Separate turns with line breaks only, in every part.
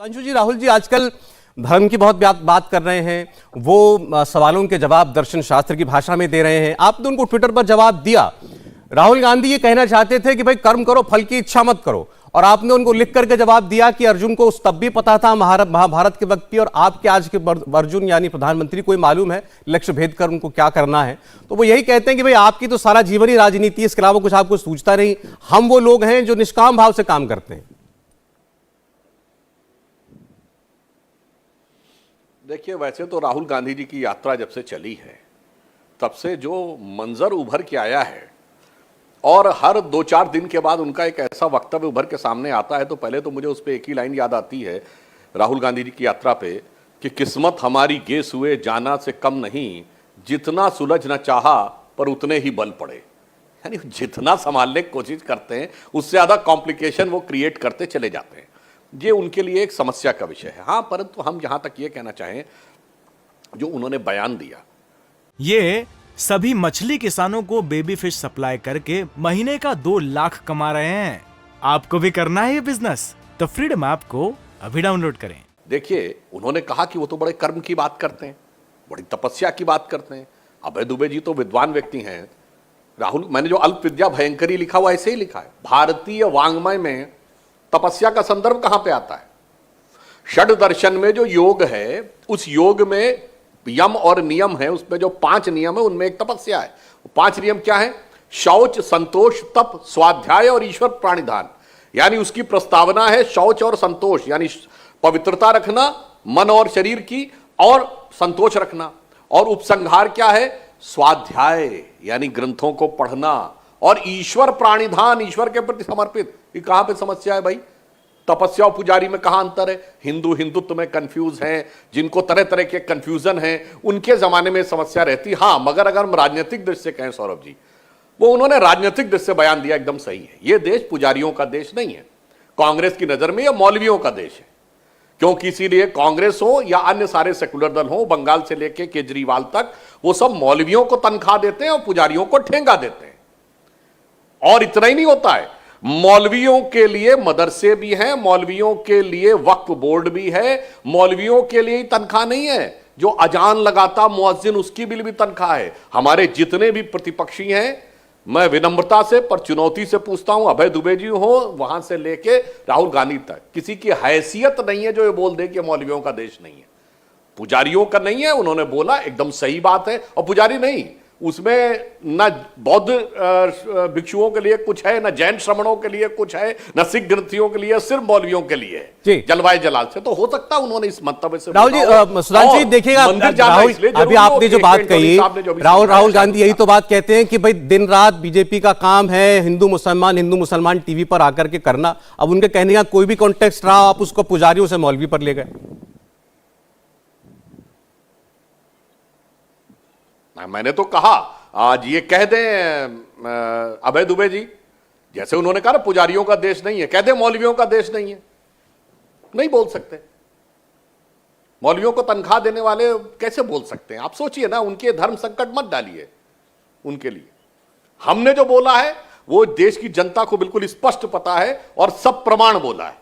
अंशु जी, राहुल जी आजकल धर्म की बहुत बात कर रहे हैं। वो सवालों के जवाब दर्शन शास्त्र की भाषा में दे रहे हैं। आपने उनको ट्विटर पर जवाब दिया। राहुल गांधी ये कहना चाहते थे कि भाई कर्म करो, फल की इच्छा मत करो, और आपने उनको लिख करके जवाब दिया कि अर्जुन को उस तब भी पता था महाभारत के वक्त की, और आपके आज के अर्जुन यानी प्रधानमंत्री को मालूम है लक्ष्य भेद कर उनको क्या करना है। तो वो यही कहते हैं कि भाई आपकी तो सारा जीवन ही राजनीति है, इसके अलावा कुछ आपको सूझता नहीं। हम वो लोग हैं जो निष्काम भाव से काम करते हैं।
देखिए, वैसे तो राहुल गांधी जी की यात्रा जब से चली है तब से जो मंजर उभर के आया है, और हर 2-4 दिन के बाद उनका एक ऐसा वक्तव्य उभर के सामने आता है, तो पहले तो मुझे उस पर एक ही लाइन याद आती है राहुल गांधी जी की यात्रा पे कि किस्मत हमारी गेस हुए जाना से कम नहीं, जितना सुलझना चाहा पर उतने ही बल पड़े। यानी जितना संभालने की कोशिश करते हैं उससे ज़्यादा कॉम्प्लिकेशन वो क्रिएट करते चले जाते हैं। ये उनके लिए एक समस्या का विषय है। हाँ, परंतु हम जहां तक ये कहना चाहें, जो उन्होंने बयान दिया, ये
सभी मछली किसानों को बेबी फिश सप्लाई करके महीने का 2 लाख कमा रहे हैं। आपको भी करना है ये बिजनेस? तो फ्रीडम ऐप को अभी डाउनलोड करें।
देखिए, उन्होंने कहा कि वो तो बड़े कर्म की बात करते हैं, बड़ी तपस्या की बात करते हैं। अभय दुबे जी तो विद्वान व्यक्ति हैं। राहुल, मैंने जो अल्प विद्या भयंकरी लिखा हुआ ऐसे ही लिखा है। भारतीय वांग्मय में तपस्या का संदर्भ कहां पे आता है? षड दर्शन में जो योग है, उस योग में यम और नियम है, उसमें जो 5 नियम है उनमें एक तपस्या है। 5 नियम क्या है? शौच, संतोष, तप, स्वाध्याय और ईश्वर प्राणिधान। यानी उसकी प्रस्तावना है शौच और संतोष, यानी पवित्रता रखना मन और शरीर की, और संतोष रखना। और उपसंहार क्या है? स्वाध्याय, यानी ग्रंथों को पढ़ना, और ईश्वर प्राणिधान, ईश्वर के प्रति समर्पित। ये कहां पे समस्या है भाई? तपस्या और पुजारी में कहां अंतर है? हिंदू हिंदुत्व में कंफ्यूज हैं, जिनको तरह तरह के कंफ्यूजन हैं, उनके जमाने में समस्या रहती। हां, मगर अगर हम राजनीतिक दृष्टि से कहें सौरभ जी, वो उन्होंने राजनीतिक दृष्टि से बयान दिया, एकदम सही है। यह देश पुजारियों का देश नहीं है। कांग्रेस की नजर में यह मौलवियों का देश है, क्योंकि इसीलिए कांग्रेस हो या अन्य सारे सेकुलर दल हो, बंगाल से लेकर केजरीवाल तक, वो सब मौलवियों को तनख्वाह देते हैं और पुजारियों को ठेंगा देते हैं। और इतना ही नहीं होता है, मौलवियों के लिए मदरसे भी हैं, मौलवियों के लिए वक्फ बोर्ड भी है। मौलवियों के लिए ही तनख्वाह नहीं है, जो अजान लगाता मुअज्जिन उसकी भी तनख्वाह है। हमारे जितने भी प्रतिपक्षी हैं, मैं विनम्रता से पर चुनौती से पूछता हूं, अभय दुबे जी हो वहां से लेके राहुल गांधी तक, किसी की हैसियत नहीं है जो ये बोल दे कि मौलवियों का देश नहीं है, पुजारियों का नहीं है। उन्होंने बोला, एकदम सही बात है। और पुजारी नहीं, उसमें न बौद्ध भिक्षुओं के लिए कुछ है, न जैन श्रमणों के लिए कुछ है, न सिख ग्रंथियों के लिए, सिर्फ मौलवियों के लिए है। जलवायु जलाल से तो हो सकता है उन्होंने इस मंतव्य से।
राहुल जी, सुधांशु जी देखिएगा, अभी आपने जो बात कही, राहुल गांधी यही तो बात कहते हैं कि भाई दिन रात बीजेपी का काम है हिंदू मुसलमान टीवी पर आकर के करना। अब उनके कहने का कोई भी कॉन्टेक्स्ट रहा, आप उसको पुजारियों से मौलवी पर ले गए।
मैंने तो कहा, आज ये कह दें अभय दुबे जी, जैसे उन्होंने कहा ना पुजारियों का देश नहीं है, कह दें मौलवियों का देश नहीं है। नहीं बोल सकते। मौलवियों को तनख्वाह देने वाले कैसे बोल सकते हैं? आप सोचिए ना, उनके धर्म संकट मत डालिए उनके लिए। हमने जो बोला है वो देश की जनता को बिल्कुल स्पष्ट पता है, और सब प्रमाण बोला है।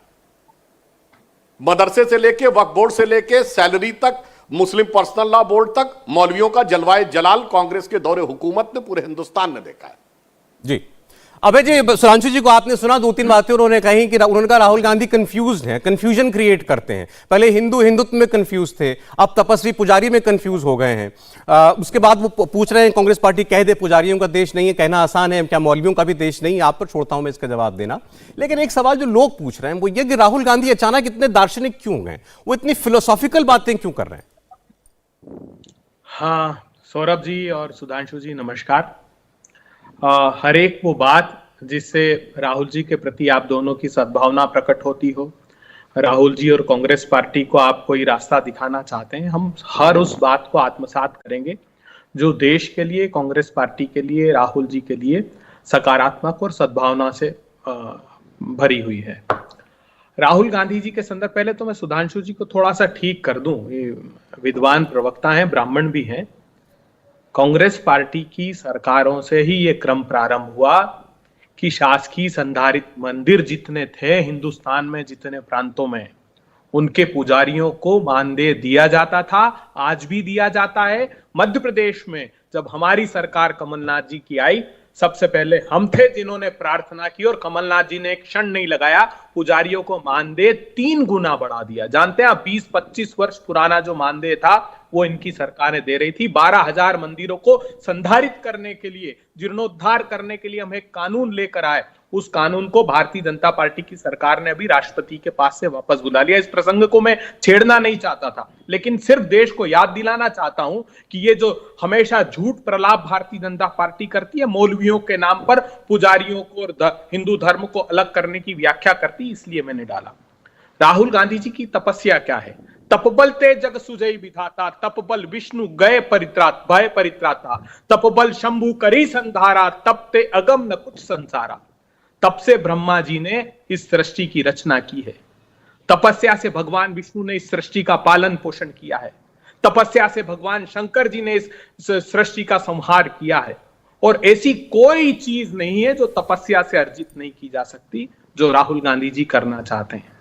मदरसे से लेके, वक्फ बोर्ड से लेके, सैलरी तक, मुस्लिम पर्सनल लॉ बोर्ड तक, मौलवियों का जलवाए जलाल कांग्रेस के दौरे हुकूमत ने पूरे हिंदुस्तान ने देखा है।
जी अबे जी, सुधांशु जी को आपने सुना, 2-3 बातें उन्होंने कही कि उन्होंने कहा राहुल गांधी कंफ्यूज हैं, कंफ्यूजन क्रिएट करते हैं। पहले हिंदुत्व में कंफ्यूज थे, अब तपस्वी पुजारी में कंफ्यूज हो गए हैं। उसके बाद वो पूछ रहे हैं कांग्रेस पार्टी कह दे पुजारियों का देश नहीं है, कहना आसान है, क्या मौलवियों का भी देश नहीं है? आप पर छोड़ता हूं मैं इसका जवाब देना। लेकिन एक सवाल जो लोग पूछ रहे हैं वो ये कि राहुल गांधी अचानक इतने दार्शनिक क्यों गए? वो इतनी फिलोसॉफिकल बातें क्यों कर रहे हैं?
हाँ, सौरभ जी और सुधांशु जी नमस्कार। हर एक वो बात जिससे राहुल जी के प्रति आप दोनों की सद्भावना प्रकट होती हो, राहुल जी और कांग्रेस पार्टी को आप कोई रास्ता दिखाना चाहते हैं, हम हर उस बात को आत्मसात करेंगे जो देश के लिए, कांग्रेस पार्टी के लिए, राहुल जी के लिए सकारात्मक और सद्भावना से भरी हुई है। राहुल गांधी जी के संदर्भ, पहले तो मैं सुधांशु जी को थोड़ा सा ठीक कर दूं, ये विद्वान प्रवक्ता हैं, ब्राह्मण भी हैं। कांग्रेस पार्टी की सरकारों से ही ये क्रम प्रारंभ हुआ कि शासकीय संधारित मंदिर जितने थे हिंदुस्तान में, जितने प्रांतों में, उनके पुजारियों को मानदेय दिया जाता था, आज भी दिया जाता है। मध्य प्रदेश में जब हमारी सरकार कमलनाथ जी की आई, सबसे पहले हम थे जिन्होंने प्रार्थना की और कमलनाथ जी ने एक क्षण नहीं लगाया, पुजारियों को मानदेय 3 गुना बढ़ा दिया। जानते हैं आप, 20-25 वर्ष पुराना जो मानदेय था वो इनकी सरकारें दे रही थी। 12,000 मंदिरों को संधारित करने के लिए, जीर्णोद्धार करने के लिए हम एक कानून लेकर आए। उस कानून को भारतीय जनता पार्टी की सरकार ने अभी राष्ट्रपति के पास से वापस बुला लिया। इस प्रसंग को मैं छेड़ना नहीं चाहता था, लेकिन सिर्फ देश को याद दिलाना चाहता हूं कि ये जो हमेशा झूठ प्रलाप भारतीय जनता पार्टी करती है, मौलवियों के नाम पर पुजारियों को और हिंदू धर्म को अलग करने की व्याख्या करती, इसलिए मैंने डाला। राहुल गांधी जी की तपस्या क्या है? तपबल ते जग सुजई विधाता, तपबल विष्णु गए परित्रात भय परित्राता, तपबल शंभु करी संधारा, तप ते अगम न कुछ संसारा। तप से ब्रह्मा जी ने इस सृष्टि की रचना की है। तपस्या से भगवान विष्णु ने इस सृष्टि का पालन पोषण किया है। तपस्या से भगवान शंकर जी ने इस सृष्टि का संहार किया है। और ऐसी कोई चीज नहीं है जो तपस्या से अर्जित नहीं की जा सकती, जो राहुल गांधी जी करना चाहते हैं।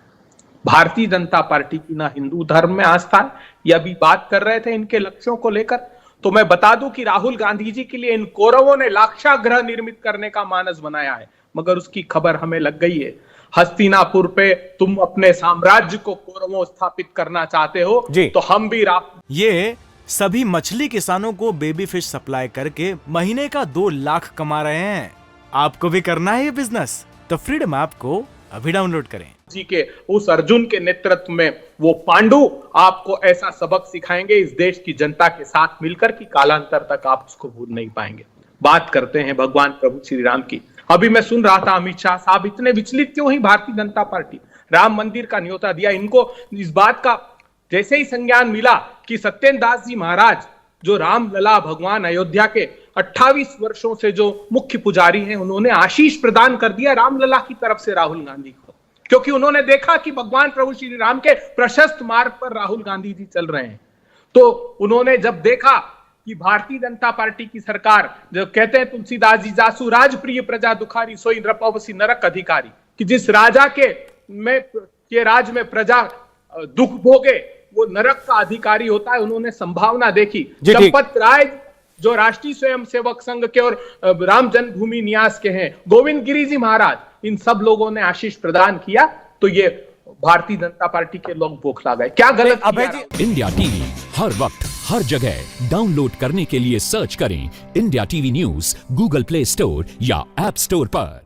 भारतीय जनता पार्टी की ना हिंदू धर्म में आस्था है, यह भी बात कर रहे थे इनके लक्ष्यों को लेकर। तो मैं बता दूं कि राहुल गांधी जी के लिए इन कौरवों ने लाक्षागृह निर्मित करने का मानस बनाया है, मगर उसकी खबर हमें लग गई है। हस्तिनापुर पे तुम अपने साम्राज्य को कौरवों स्थापित करना चाहते हो, तो हम भी
ये सभी मछली किसानों को बेबी फिश सप्लाई करके महीने का 2 लाख कमा रहे हैं। आपको भी करना है ये बिजनेस? तो फ्रीडम ऐप को अभी डाउनलोड करें।
जी के उस अर्जुन के नेतृत्व में वो पांडु आपको ऐसा सबक सिखाएंगे इस देश की जनता के साथ मिलकर कि कालांतर तक आप उसको भूल नहीं पाएंगे। बात करते हैं भगवान प्रभु श्री राम की। अभी मैं सुन रहा था अमित शाह साहब इतने विचलित क्यों ही भारतीय जनता पार्टी? राम मंदिर का न्योता दिया, इनको इस बात का जैसे ही संज्ञान मिला कि सत्येंद्र दास जी महाराज जो रामलला भगवान अयोध्या के 28 वर्षों से जो मुख्य पुजारी हैं, उन्होंने आशीष प्रदान कर दिया रामलला की तरफ से राहुल गांधी को, क्योंकि उन्होंने देखा कि भगवान प्रभु श्री राम के प्रशस्त मार्ग पर राहुल गांधी जी चल रहे हैं। तो उन्होंने जब देखा कि भारतीय जनता पार्टी की सरकार, जो कहते हैं तुलसीदास जी जासु राज प्रिय प्रजा दुखारी सोई नृपवसी नरक अधिकारी, कि जिस राजा के राज में प्रजा दुख भोगे वो नरक का अधिकारी होता है, उन्होंने संभावना देखी। चंपत राय जो राष्ट्रीय स्वयंसेवक संघ के और राम जन्मभूमि न्यास के हैं, गोविंद गिरी जी महाराज, इन सब लोगों ने आशीष प्रदान किया, तो ये भारतीय जनता पार्टी के लोग बौखला गए। क्या गलत किया?
इंडिया टीवी हर वक्त हर जगह डाउनलोड करने के लिए सर्च करें India TV news Google play store या ऐप स्टोर पर।